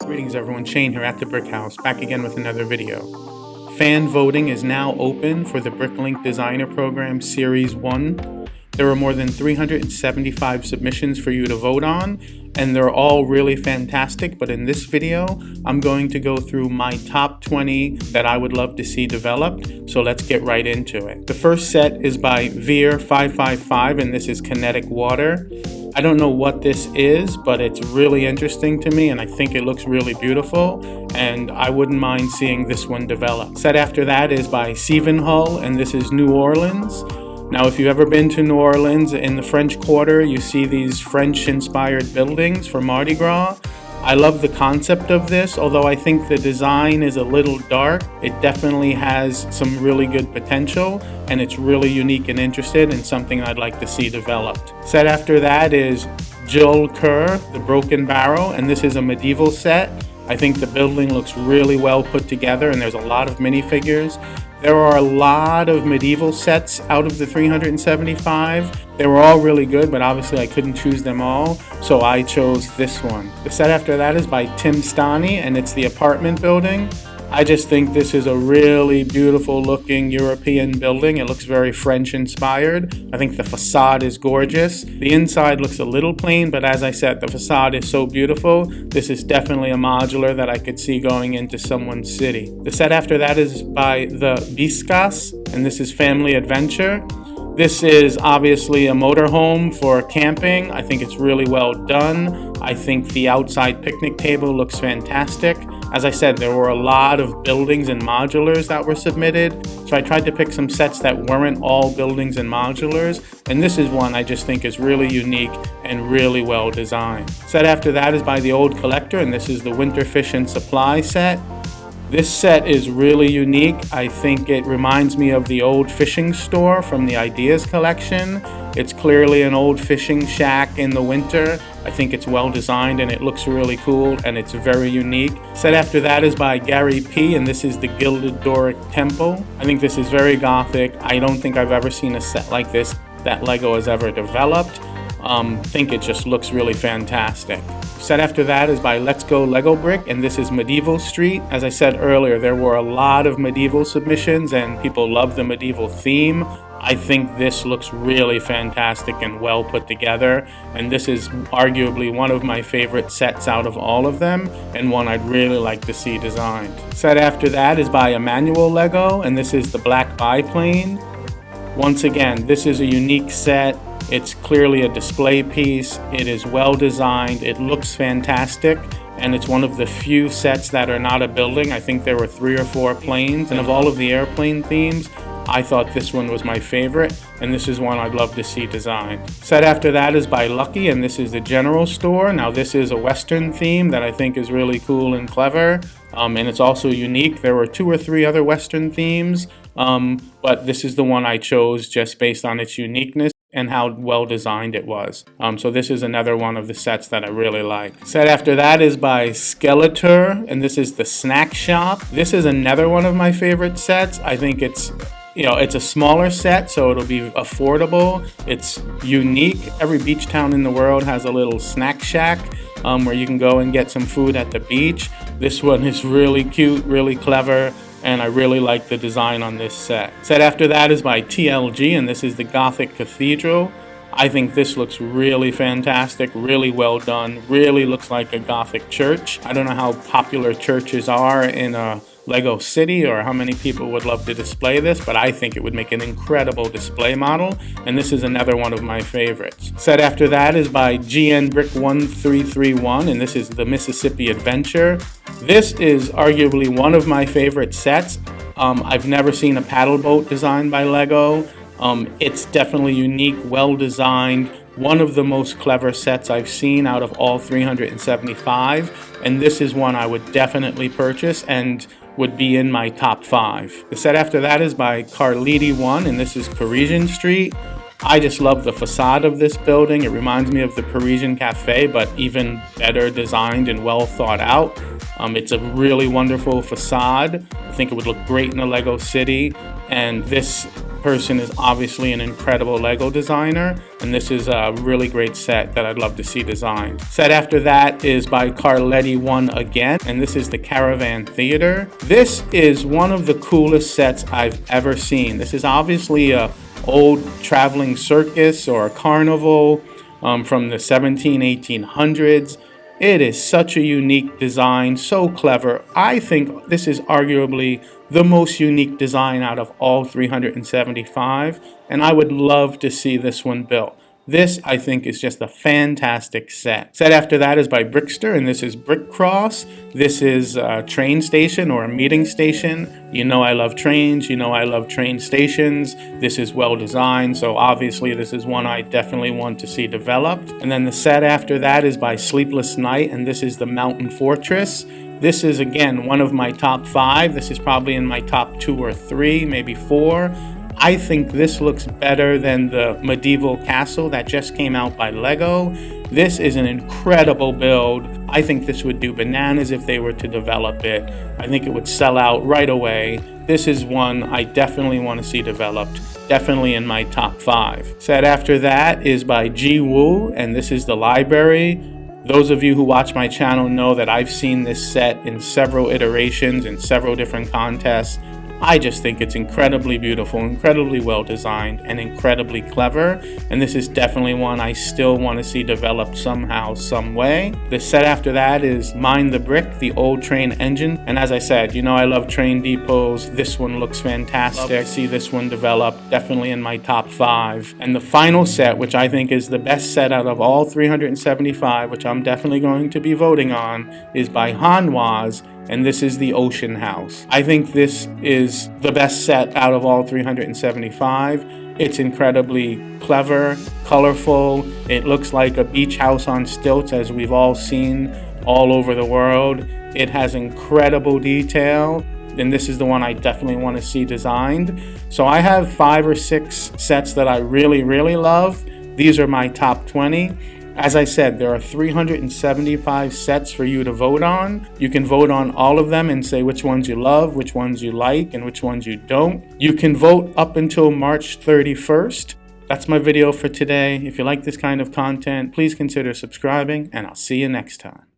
Greetings everyone, Shane here at the Brick House, back again with another video. Fan voting is now open for the Bricklink Designer Program Series 1. There are more than 375 submissions for you to vote on, and they're all really fantastic, but in this video, I'm going to go through my top 20 that I would love to see developed, so let's get right into it. The first set is by Veer 555, and this is Kinetic Water. I don't know what this is, but it's really interesting to me, and I think it looks really beautiful, and I wouldn't mind seeing this one develop. Set after that is by Sievenhull, and this is New Orleans. Now, if you've ever been to New Orleans, in the French Quarter, you see these French-inspired buildings for Mardi Gras. I love the concept of this, although I think the design is a little dark. It definitely has some really good potential, and it's really unique and interesting, and something I'd like to see developed. Set after that is Jules Kerr, The Broken Barrow, and this is a medieval set. I think the building looks really well put together, and there's a lot of minifigures. There are a lot of medieval sets out of the 375. They were all really good, but obviously I couldn't choose them all, so I chose this one. The set after that is by Tim Stani, and it's the apartment building. I just think this is a really beautiful looking European building. It looks very French inspired. I think the facade is gorgeous. The inside looks a little plain, but as I said, the facade is so beautiful. This is definitely a modular that I could see going into someone's city. The set after that is by the Biscas, and this is Family Adventure. This is obviously a motorhome for camping. I think it's really well done. I think the outside picnic table looks fantastic. As I said, there were a lot of buildings and modulars that were submitted, so I tried to pick some sets that weren't all buildings and modulars, and this is one I just think is really unique and really well designed. Set after that is by The Old Collector, and this is the Winter Fish and Supply set. This set is really unique. I think it reminds me of the old fishing store from the Ideas collection. It's clearly an old fishing shack in the winter. I think it's well designed and it looks really cool and it's very unique. Set after that is by Gary P, and this is the Gilded Doric Temple. I think this is very Gothic. I don't think I've ever seen a set like this that Lego has ever developed. I think it just looks really fantastic. Set after that is by Let's Go Lego Brick, and this is Medieval Street. As I said earlier, there were a lot of medieval submissions and people love the medieval theme. I think this looks really fantastic and well put together, and this is arguably one of my favorite sets out of all of them, and one I'd really like to see designed. Set after that is by Emmanuel Lego, and this is the Black Biplane. Once again, this is a unique set. It's clearly a display piece. It is well designed. It looks fantastic. And it's one of the few sets that are not a building. I think there were 3 or 4 planes. And of all of the airplane themes, I thought this one was my favorite. And this is one I'd love to see designed. Set after that is by Lucky, and this is the General Store. Now this is a Western theme that I think is really cool and clever. And it's also unique. There were 2 or 3 other Western themes, but this is the one I chose just based on its uniqueness and how well designed it was. So this is another one of the sets that I really like. Set after that is by Skeletor, and this is the Snack Shop. This is another one of my favorite sets. I think it's a smaller set, so it'll be affordable. It's unique. Every beach town in the world has a little snack shack where you can go and get some food at the beach. This one is really cute, really clever, and I really like the design on this set. Set after that is by TLG, and this is the Gothic Cathedral. I think this looks really fantastic, really well done, really looks like a Gothic church. I don't know how popular churches are in a Lego City or how many people would love to display this, but I think it would make an incredible display model, and this is another one of my favorites. Set after that is by GN Brick 1331, and this is the Mississippi Adventure. This is arguably one of my favorite sets. I've never seen a paddle boat designed by Lego. It's definitely unique, well designed, one of the most clever sets I've seen out of all 375, and this is one I would definitely purchase and would be in my top 5. The set after that is by Carliti 1, and this is Parisian Street. I just love the facade of this building. It reminds me of the Parisian Cafe, but even better designed and well thought out. It's a really wonderful facade. I think it would look great in a Lego city, and this person is obviously an incredible Lego designer, and this is a really great set that I'd love to see designed. Set after that is by Carletti1 again, and this is the Caravan Theatre. This is one of the coolest sets I've ever seen. This is obviously a old traveling circus or a carnival from the 1800s. It is such a unique design, so clever. I think this is arguably the most unique design out of all 375, and I would love to see this one built. This, I think, is just a fantastic set. Set after that is by Brickster, and this is Brick Cross. This is a train station or a meeting station. You know I love trains, you know I love train stations. This is well designed, so obviously this is one I definitely want to see developed. And then the set after that is by Sleepless Night, and this is the Mountain Fortress. This is, again, one of my top 5. This is probably in my top 2 or 3, maybe 4. I think this looks better than the medieval castle that just came out by Lego. This is an incredible build. I think this would do bananas if they were to develop it. I think it would sell out right away. This is one I definitely want to see developed. Definitely in my top 5. Set after that is by Ji Woo, and this is the library. Those of you who watch my channel know that I've seen this set in several iterations in several different contests. I just think it's incredibly beautiful, incredibly well designed, and incredibly clever. And this is definitely one I still want to see developed somehow, some way. The set after that is Mind the Brick, the old train engine. And as I said, you know I love train depots. This one looks fantastic. I see this one developed, definitely in my top 5. And the final set, which I think is the best set out of all 375, which I'm definitely going to be voting on, is by Hanwha's. And this is the Ocean House. I think this is the best set out of all 375. It's incredibly clever, colorful. It looks like a beach house on stilts, as we've all seen all over the world. It has incredible detail, and this is the one I definitely want to see designed. So I have 5 or 6 sets that I really, really love. These are my top 20. As I said, there are 375 sets for you to vote on. You can vote on all of them and say which ones you love, which ones you like, and which ones you don't. You can vote up until March 31st. That's my video for today. If you like this kind of content, please consider subscribing, and I'll see you next time.